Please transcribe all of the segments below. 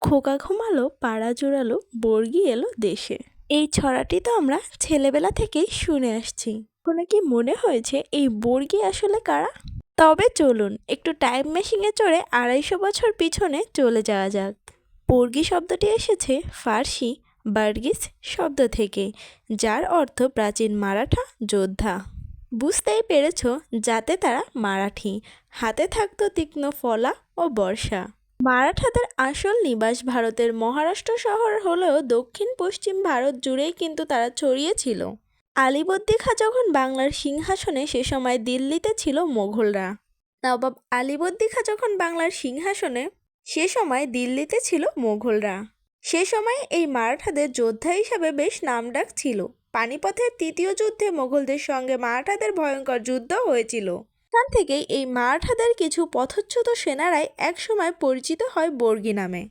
খোকা ঘুমালো পাড়া জোড়ালো বর্গি এলো দেশে। এই ছড়াটি তো আমরা ছেলেবেলা থেকেই শুনে আসছি। কোনো কি মনে হয়েছে এই বর্গি আসলে কারা? তবে চলুন একটু টাইম মেশিনে চড়ে ২৫০ বছর পিছনে চলে যাওয়া যাক। বর্গি শব্দটি এসেছে ফার্সি বার্গিস শব্দ থেকে, যার অর্থ প্রাচীন মারাঠা যোদ্ধা। বুঝতেই পেরেছ, যাতে তারা মারাঠি, হাতে থাকতো তীক্ষ্ণ ফলা ও বর্ষা। মারাঠাদের আসল নিবাস ভারতের মহারাষ্ট্র শহর হলেও দক্ষিণ পশ্চিম ভারত জুড়েই কিন্তু তারা ছড়িয়ে ছিল। আলীবর্দী খাঁ যখন বাংলার সিংহাসনে, সে সময় দিল্লিতে ছিল মোগলরা। নবাব আলীবর্দী খাঁ যখন বাংলার সিংহাসনে, সে সময় দিল্লিতে ছিল মোগলরা। সে সময় এই মারাঠাদের যোদ্ধা হিসাবে বেশ নামডাক ছিল। পানিপথের তৃতীয় যুদ্ধে মোগলদের সঙ্গে মারাঠাদের ভয়ঙ্কর যুদ্ধ হয়েছিল। এখান থেকেই এই মারাঠাদের কিছু পথচ্যুত সেনারাই একসময় পরিচিত হয় বর্গি নামে।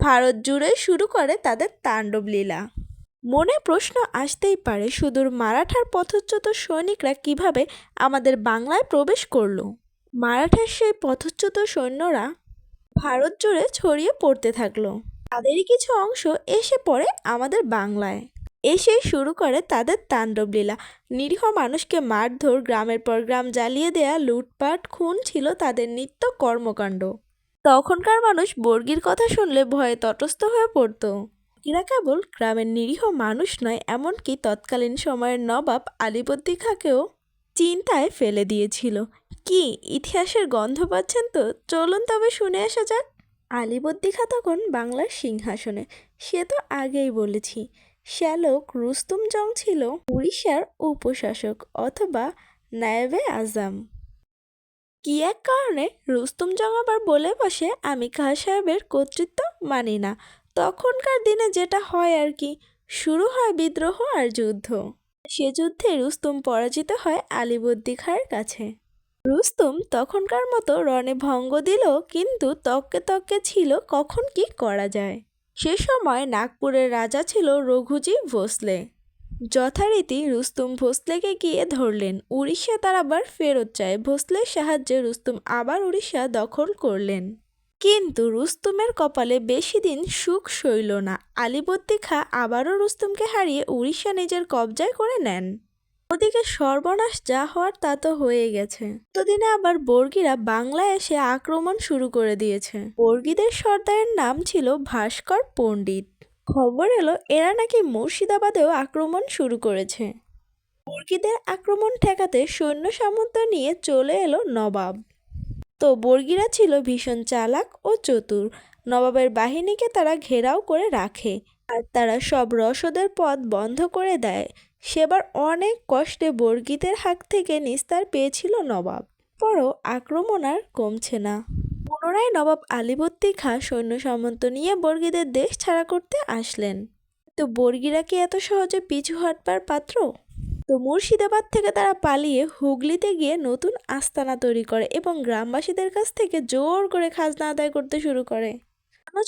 ভারত জুড়ে শুরু করে তাদের তাণ্ডব লীলা। মনে প্রশ্ন আসতেই পারে, সুদূর মারাঠার পথচ্যুত সৈনিকরা কিভাবে আমাদের বাংলায় প্রবেশ করলো? মারাঠার সেই পথচ্যুত সৈন্যরা ভারত জুড়ে ছড়িয়ে পড়তে থাকলো। তাদেরই কিছু অংশ এসে পড়ে আমাদের বাংলায়, এসেই শুরু করে তাদের তাণ্ডব লীলা। নিরীহ মানুষকে মারধর, গ্রামের পর গ্রাম জ্বালিয়ে দেয়া, লুটপাট, খুন ছিল তাদের নিত্য কর্মকাণ্ড। তখনকার মানুষ বর্গির কথা শুনলে ভয়ে তটস্থ হয়ে পড়ত। এরা কেবল গ্রামের নিরীহ মানুষ নয়, এমনকি তৎকালীন সময়ের নবাব আলীবর্দী খাঁকেও চিন্তায় ফেলে দিয়েছিল। কি ইতিহাসের গন্ধ পাচ্ছেন তো? চলুন তবে শুনে আসা যাক। আলীবর্দী খাঁ তখন বাংলার সিংহাসনে। সে তো আগেই বলেছি, শ্যালক রুস্তুম জং ছিল উড়িষ্যার উপশাসক অথবা নায়েবে আজম। কি এক কারণে রুস্তুম জং আবার বলে বসে, আমি খাঁ সাহেবের কর্তৃত্ব মানি না। তখনকার দিনে যেটা হয় আর কি, শুরু হয় বিদ্রোহ আর যুদ্ধ। সে যুদ্ধে রুস্তুম পরাজিত হয় আলীবর্দী খাঁর কাছে। রুস্তুম তখনকার মতো রণে ভঙ্গ দিল, কিন্তু তককে তককে ছিল কখন কি করা যায়। সে সময় নাগপুরের রাজা ছিল রঘুজি ভোসলে। যথারীতি রুস্তুম ভোসলেকে গিয়ে ধরলেন। উড়িষ্যা তার আবার ফেরত চায়। ভোসলের সাহায্যে রুস্তুম আবার উড়িষ্যা দখল করলেন। কিন্তু রুস্তুমের কপালে বেশি দিন সুখ সইল না। আলীবর্দী খাঁ আবারও রুস্তুমকে হারিয়ে উড়িষ্যা নিজের কবজায় করে নেন। ওদিকে সর্বনাশ যা হওয়ার তা তো হয়ে গেছে। ততদিনে আবার বর্গিরা বাংলায় এসে আক্রমণ শুরু করে দিয়েছে। বর্গিদের সর্দারের নাম ছিল ভাস্কর পণ্ডিত। খবর এলো এরা নাকি মুর্শিদাবাদেও আক্রমণ শুরু করেছে। বর্গিদের আক্রমণ ঠেকাতে সৈন্য সামন্ত নিয়ে চলে এলো নবাব। তো বর্গিরা ছিল ভীষণ চালাক ও চতুর। নবাবের বাহিনীকে তারা ঘেরাও করে রাখে, আর তারা সব রসদের পথ বন্ধ করে দেয়। সেবার অনেক কষ্টে বর্গিদের হাত থেকে নিস্তার পেয়েছিল নবাব। পরও আক্রমণ আর কমছে না। পুনরায় নবাব আলীবর্দী খাঁ সৈন্য সামন্ত নিয়ে বর্গিদের দেশ ছাড়া করতে আসলেন। তো বর্গিরা কি এত সহজে পিছু হটবার পাত্র? তো মুর্শিদাবাদ থেকে তারা পালিয়ে হুগলিতে গিয়ে নতুন আস্তানা তৈরি করে এবং গ্রামবাসীদের কাছ থেকে জোর করে খাজনা আদায় করতে শুরু করে।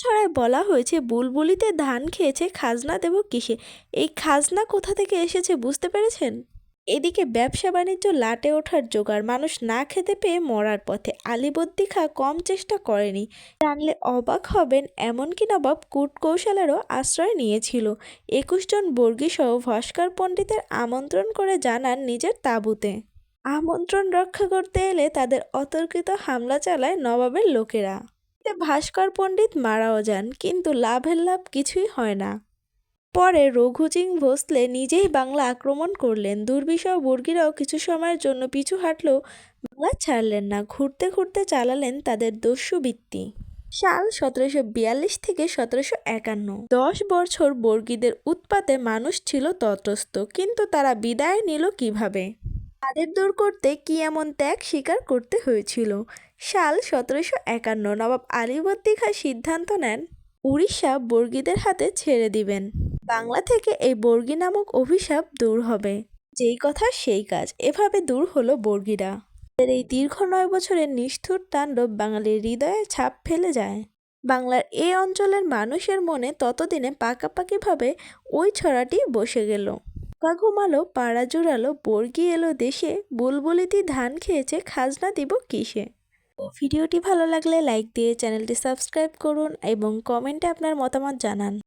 ছড়ায় বলা হয়েছে, বুলবুলিতে ধান খেয়েছে, খাজনা দেব কিসে? এই খাজনা কোথা থেকে এসেছে বুঝতে পেরেছেন? এদিকে ব্যবসা বাণিজ্য লাটে ওঠার জোগাড়, মানুষ না খেতে পেয়ে মরার পথে। আলীবর্দী খাঁ কম চেষ্টা করেনি। জানলে অবাক হবেন, এমনকি নবাব কূটকৌশলেরও আশ্রয় নিয়েছিল। ২১ জন বর্গী সহ ভাস্কর পণ্ডিতের আমন্ত্রণ করে জানান নিজের তাঁবুতে। আমন্ত্রণ রক্ষা করতে এলে তাদের অতর্কিত হামলা চালায় নবাবের লোকেরা। ভাস্কর পণ্ডিত মারাও যান, কিন্তু লাভের লাভ কিছুই হয় না। পরে রঘুজিং ভোসলে নিজেই বাংলা আক্রমণ করলেন। দুর্বিষহ বর্গীরাও কিছু সময়ের জন্য পিছু হাঁটলেও বাংলা ছাড়লেন না। ঘুরতে ঘুরতে চালালেন তাদের দস্যুবৃত্তি। সাল ১৭৪২ থেকে ১৭৫১। ১০ বছর বর্গীদের উৎপাতে মানুষ ছিল তটস্থ, কিন্তু তারা বিদায় নিল কিভাবে? তাদের দূর করতে কি এমন ত্যাগ স্বীকার করতে হয়েছিল? সাল ১৭৫১। নবাব আলীবর্দী খাঁ সিদ্ধান্ত নেন উড়িষ্যা বর্গীদের হাতে ছেড়ে দিবেন। বাংলা থেকে এই বর্গী নামক অভিশাপ দূর হবে। যেই কথা সেই কাজ, এভাবে দূর হলো বর্গীরা। এই দীর্ঘ ৯ বছরের নিষ্ঠুর তাণ্ডব বাঙালির হৃদয়ে ছাপ ফেলে যায়। বাংলার এই অঞ্চলের মানুষের মনে ততদিনে পাকাপাকিভাবে ওই ছড়াটি বসে গেল। খোকা ঘুমালো পাড়া জোড়ালো বর্গি এলো দেশে, বুলবুলিতি ধান খেয়েছে, খাজনা দিব কিসে? ভিডিওটি ভালো লাগলে লাইক দিয়ে চ্যানেলটি সাবস্ক্রাইব করুন এবং কমেন্টে আপনার মতামত জানান।